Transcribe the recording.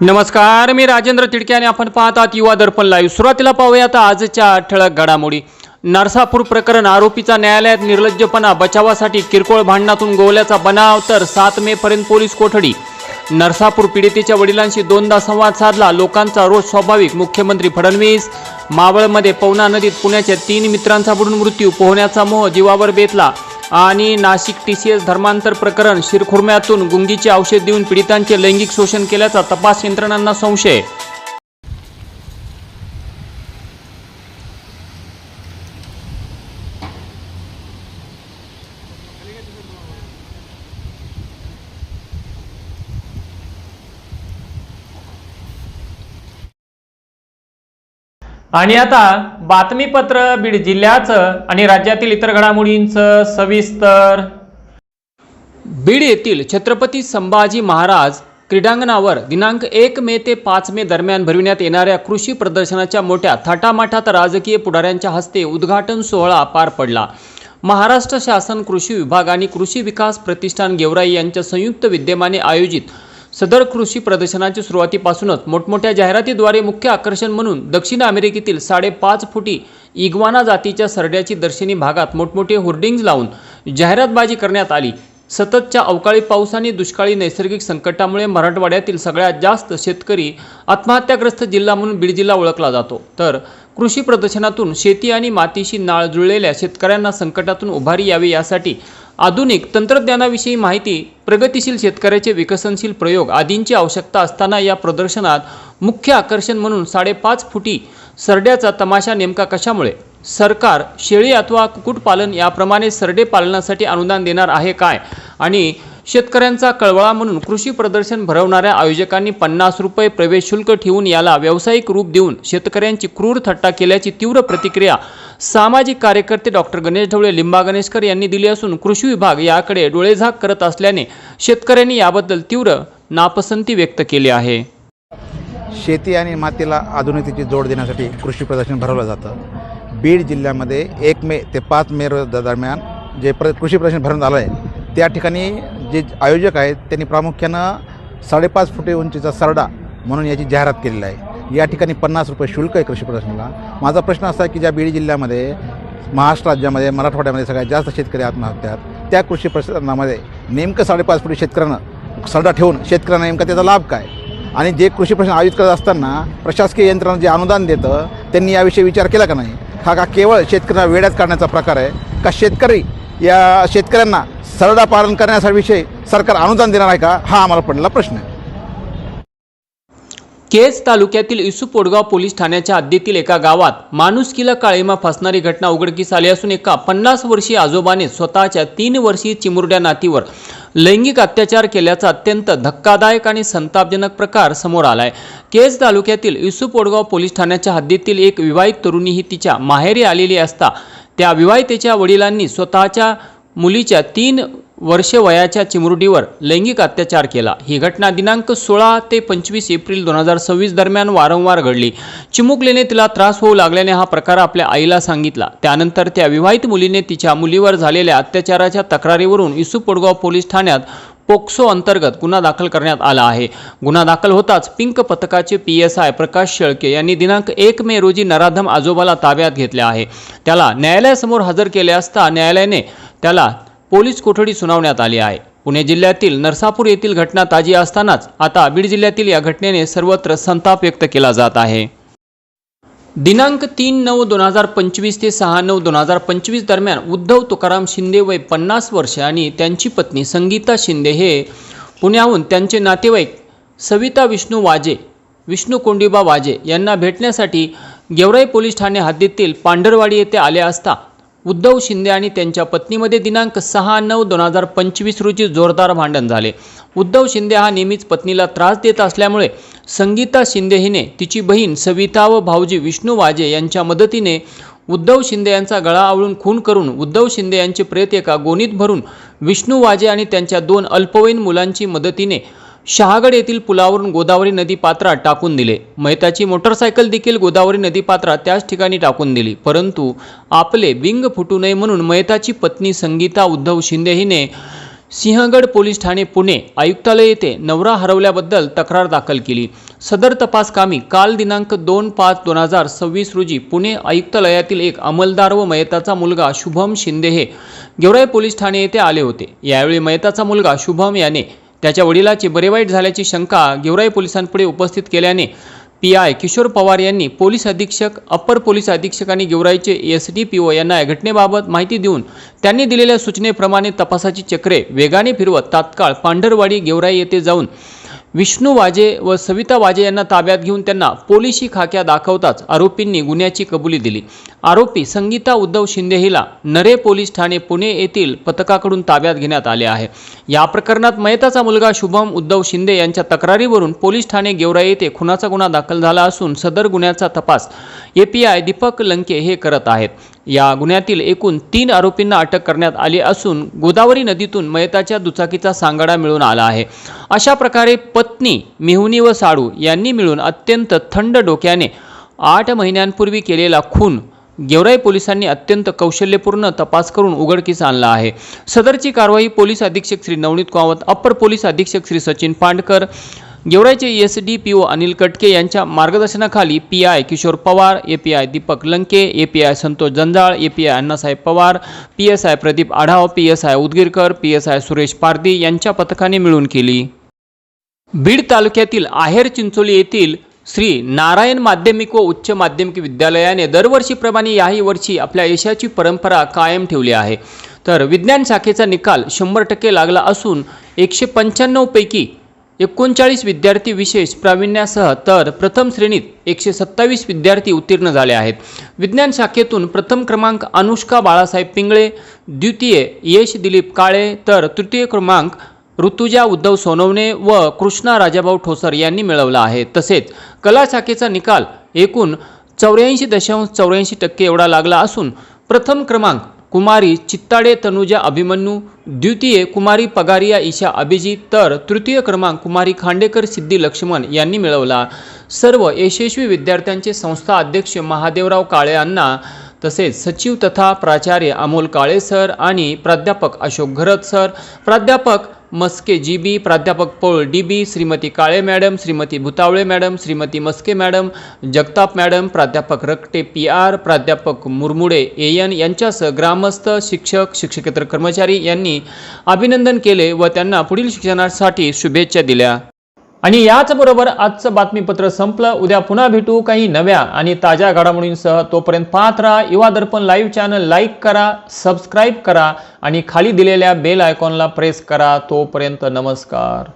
नमस्कार, मी राजेंद्र तिडके आणि आपण पाहत आहात युवा दर्पण लाईव्ह। सुरुवातीला पाहूयात आजच्या ठळक घडामोडी। नरसापूर प्रकरण, आरोपीचा न्यायालयात निर्लज्जपणा, बचावासाठी किरकोळ भांडणातून गोवल्याचा बनाव, तर 7 मे पर्यंत पोलीस कोठडी। नरसापूर पीडितेच्या वडिलांशी दोनदा संवाद साधला, लोकांचा रोष स्वाभाविक। मुख्यमंत्री फडणवीस। मावळमध्ये पवना नदीत पुण्याच्या 3 मित्रांचा बुडून मृत्यू, पोहण्याचा मोह जीवावर बेतला। आणि नाशिक TCS धर्मांतर प्रकरण, शिरखुर्म्यातून गुंगीचे औषध देऊन पीडितांचे लैंगिक शोषण केल्याचा तपास यंत्रणांना संशय। आणि आता बातमीपत्र बीड जिल्ह्याचं आणि राज्यातील इतर घडामोडींचं सविस्तर। बीड येथील छत्रपती संभाजी महाराज क्रीडांगणावर दिनांक 1 मे ते 5 मे दरम्यान भरविण्यात येणाऱ्या कृषी प्रदर्शनाच्या मोठ्या थाटामाटात राजकीय पुढाऱ्यांच्या हस्ते उद्घाटन सोहळा पार पडला। महाराष्ट्र शासन कृषी विभाग आणि कृषी विकास प्रतिष्ठान गेवराई यांच्या संयुक्त विद्यमाने आयोजित सदर कृषी प्रदर्शनाची सुरुवातीपासूनच मोठमोठ्या जाहिरातीद्वारे मुख्य आकर्षण म्हणून दक्षिण अमेरिकेतील 5.5 फुटी इग्वाना जातीच्या सरड्याची दर्शनी भागात मोठमोठे होर्डिंग्ज लावून जाहिरातबाजी करण्यात आली। सततच्या अवकाळी पाऊस आणि दुष्काळी नैसर्गिक संकटामुळे मराठवाड्यातील सगळ्यात जास्त शेतकरी आत्महत्याग्रस्त जिल्हा म्हणून बीड जिल्हा ओळखला जातो। तर कृषी प्रदर्शनातून शेती आणि मातीशी नाळ जुळलेल्या शेतकऱ्यांना संकटातून उभारी यावी यासाठी आधुनिक तंत्रज्ञानाविषयी माहिती, प्रगतिशील शेतकऱ्याचे विकसनशील प्रयोग आदींची आवश्यकता असताना या प्रदर्शनात मुख्य आकर्षण म्हणून 5.5 फुटी सरड्याचा तमाशा नेमका कशामुळे? सरकार शेळी अथवा कुक्कुटपालन याप्रमाणे सरडे पालनासाठी अनुदान देणार आहे काय? आणि शेतकऱ्यांचा कळवळा म्हणून कृषी प्रदर्शन भरवणाऱ्या आयोजकांनी 50 रुपये प्रवेश शुल्क ठेवून याला व्यावसायिक रूप देऊन शेतकऱ्यांची क्रूर थट्टा केल्याची तीव्र प्रतिक्रिया सामाजिक कार्यकर्ते डॉक्टर गणेश ढवळे लिंबा गणेशकर यांनी दिली असून कृषी विभाग याकडे डोळेझाक करत असल्याने शेतकऱ्यांनी याबद्दल तीव्र नापसंती व्यक्त केली आहे। शेती आणि मातीला आधुनिकतेची जोड देण्यासाठी कृषी प्रदर्शन भरवलं जातं। बीड जिल्ह्यामध्ये 1 मे ते 5 मे दरम्यान जे कृषी प्रदर्शन भरवण्यात आलं आहे त्या ठिकाणी जे आयोजक आहेत त्यांनी प्रामुख्यानं 5.5 फुटे उंचीचा सरडा म्हणून याची जाहिरात केलेली आहे। या ठिकाणी 50 रुपये शुल्क आहे कृषी प्रदर्शनाला। माझा प्रश्न असा आहे की ज्या बीड जिल्ह्यामध्ये महाराष्ट्र राज्यामध्ये मराठवाड्यामध्ये सगळ्यात जास्त शेतकरी आत्महत्या, त्या कृषी प्रदर्शनामध्ये नेमकं 5.5 फुटी शेतकऱ्यांना सरडा ठेवून शेतकऱ्यांना नेमका त्याचा लाभ काय? आणि जे कृषी प्रदर्शन आयोजित करत असताना प्रशासकीय यंत्रणा जे अनुदान देतं त्यांनी याविषयी विचार केला का नाही? हा केवळ शेतकऱ्यांना वेड्यात काढण्याचा प्रकार आहे का? शेतकऱ्यांना सरडा पालन करण्याविषयी सरकार अनुदान देणार आहे का? हा आम्हाला पडलेला प्रश्न आहे। केज तालुक्यातील इसुपोडगाव पोलीस ठाण्याच्या हद्दीतील एका गावात माणुसकीला काळीमा फासणारी घटना उघडकीस आली असून एका 50 वर्षीय आजोबाने स्वतःच्या 3 वर्षीय चिमुरड्या नातीवर लैंगिक अत्याचार केल्याचा अत्यंत धक्कादायक आणि संतापजनक प्रकार समोर आलाय। केज तालुक्यातील इसुपोडगाव पोलीस ठाण्याच्या हद्दीतील एक विवाहित तरुणी ही तिच्या माहेरी आलेली असता त्या विवाहितेच्या वडिलांनी स्वतःच्या मुलीच्या 3 वर्षे वयाच्या चिमुरडीवर लैंगिक अत्याचार केला। ही घटना दिनांक 16 ते 25 एप्रिल 2026 दरम्यान वारंवार घडली। चिमुकलीने तिला त्रास होऊ लागल्याने हा प्रकार आपल्या आईला सांगितला। त्यानंतर त्या विवाहित मुलीने तिच्या मुलीवर झालेल्या अत्याचाराच्या तक्रारीवरून इसुपोडगाव पोलीस ठाण्यात पोक्सो अंतर्गत गुन्हा दाखल करण्यात आला आहे। गुन्हा दाखल होताच पिंक पथकाचे PSI प्रकाश शेळके यांनी दिनांक 1 मे रोजी नराधम आजोबाला ताब्यात घेतले आहे। त्याला न्यायालयासमोर हजर केले असता न्यायालयाने त्याला पोलीस कोठडी सुनावण्यात आली आहे। पुणे जिल्ह्यातील नरसापूर येथील घटना ताजी असतानाच आता बीड जिल्ह्यातील या घटनेने सर्वत्र संताप व्यक्त केला जात आहे। दिनांक 3/9/2025 ते 6/9/2025 दरम्यान उद्धव तुकाराम शिंदे वय 50 वर्षे आणि त्यांची पत्नी संगीता शिंदे हे पुण्याहून त्यांचे नातेवाईक सविता विष्णू कोंडिबा वाजे यांना भेटण्यासाठी गेवराई पोलीस ठाणे हद्दीतील पांढरवाडी येथे आले असता उद्धव शिंदे आणि त्यांच्या पत्नीमध्ये दिनांक 6/9/2025 रोजी जोरदार भांडण झाले। उद्धव शिंदे हा नेहमीच पत्नीला त्रास देत असल्यामुळे संगीता शिंदे हिने तिची बहीण सविता व भाऊजी विष्णू वाजे यांच्या मदतीने उद्धव शिंदे यांचा गळा आवळून खून करून उद्धव शिंदे यांचे प्रेत एका गोणीत भरून विष्णू वाजे आणि त्यांच्या 2 अल्पवयीन मुलांची मदतीने शहागड येथील पुलावरून गोदावरी नदी पात्रात टाकून दिले। मैताची मोटरसायकल देखील गोदावरी नदी पात्रात त्याच ठिकाणी टाकून दिली। परंतु आपले बिंग फुटू नये म्हणून मैताची पत्नी संगीता उद्धव शिंदे हिने सिंहगड पोलीस ठाणे पुणे आयुक्तालय येथे नवरा हरवल्याबद्दल तक्रार दाखल केली। सदर तपास कामी काल दिनांक 2/5/2026 रोजी पुणे आयुक्तालयातील एक अंमलदार व मयताचा मुलगा शुभम शिंदे हे गेवराई पोलीस ठाणे येथे आले होते। यावेळी मयताचा मुलगा शुभम याने त्याच्या वडिलाची बरेवाईट झाल्याची शंका गेवराई पोलिसांपुढे उपस्थित केल्याने पीआय किशोर पवार यांनी पोलीस अधीक्षक, अप्पर पोलीस अधीक्षक आणि गेवराईचे एसडीपीओ यांना या घटनेबाबत माहिती देऊन त्यांनी दिलेल्या सूचनेप्रमाणे तपासाची चक्रे वेगाने फिरवत तात्काळ पांढरवाडी गेवराई येथे जाऊन विष्णू वाजे व सविता वाजे यांना ताब्यात घेऊन त्यांना पोलिसी खाक्या दाखवताच आरोपींनी गुन्ह्याची कबुली दिली। आरोपी संगीता उद्धव शिंदे हिला नरे पोलीस ठाणे पुणे येथील पथकाकडून ताब्यात घेण्यात आले आहे। या प्रकरणात मयताचा मुलगा शुभम उद्धव शिंदे यांच्या तक्रारीवरून पोलीस ठाणे गेवराई येथे खुनाचा गुन्हा दाखल झाला असून सदर गुन्ह्याचा तपास एपीआय दीपक लंके हे करत आहेत। या गुन्ह्यातील एकूण 3 आरोपींना अटक करण्यात आली असून गोदावरी नदीतून मयताच्या दुचाकीचा सांगाडा मिळून आला आहे। अशा प्रकारे पत्नी मेहुनी व साडू यांनी मिळून अत्यंत थंड डोक्याने 8 महिन्यांपूर्वी केलेला खून गेवराई पोलिसांनी अत्यंत कौशल्यपूर्ण तपास करून उघडकीस आणला आहे। सदरची कारवाई पोलीस अधीक्षक श्री नवनीत कामत, अप्पर पोलीस अधीक्षक श्री सचिन पांडकर, गेवराईचे एसडीपीओ अनिल कटके यांच्या मार्गदर्शनाखाली PI Kishor Pawar, API Deepak Lanke, API Santosh Janjal, API Annasaheb Pawar, PSI Pradeep Adhav, PSI Udgirkar, PSI Suresh Pardi यांच्या पथकाने मिळून केली। बीड तालुक्यातील आहेर चिंचोली येथील श्री नारायण माध्यमिक व उच्च माध्यमिक विद्यालयाने दरवर्षीप्रमाणे याही वर्षी आपल्या यशाची परंपरा कायम ठेवली आहे। तर विज्ञान शाखेचा निकाल 100% लागला असून 195 पैकी 39 विद्यार्थी विशेष प्रावीण्यासह तर प्रथम श्रेणीत 127 विद्यार्थी उत्तीर्ण झाले आहेत। विज्ञान शाखेतून प्रथम क्रमांक अनुष्का बाळासाहेब पिंगळे, द्वितीय यश दिलीप काळे तर तृतीय क्रमांक ऋतुजा उद्धव सोनवणे व कृष्णा राजाभाऊ ठोसर यांनी मिळवला आहे। तसेच कला शाखेचा निकाल एकूण 84.84% एवढा लागला असून प्रथम क्रमांक कुमारी चित्ताडे तनुजा अभिमन्यू, द्वितीय कुमारी पगारिया ईशा अभिजित तर तृतीय क्रमांक कुमारी खांडेकर सिद्धी लक्ष्मण यांनी मिळवला। सर्व यशस्वी विद्यार्थ्यांचे संस्था अध्यक्ष महादेवराव काळे यांना तसेच सचिव तथा प्राचार्य अमोल काळे सर आणि प्राध्यापक अशोक घरत सर, प्राध्यापक मस्के जीबी, प्राध्यापक Paul DB, Shrimati Kale madam, Shrimati Bhutawale madam, Shrimati Maske madam, Jagtap madam, प्राध्यापक रक्टे पीआर, प्राध्यापक मुरमुडे एएन यांच्यासह ग्रामस्थ, शिक्षक, शिक्षकेतर कर्मचारी यांनी अभिनंदन केले व त्यांना पुढील शिक्षणासाठी शुभेच्छा दिल्या। आणि याचबरोबर आजचं बातमीपत्र संपलं। उद्या पुन्हा भेटू काही नव्या आणि ताज्या घडामोडींसह। तोपर्यंत पाहत राहा युवा दर्पण लाईव्ह चॅनल, लाईक करा, सबस्क्राईब करा आणि खाली दिलेल्या बेल आयकॉनला प्रेस करा। तोपर्यंत नमस्कार।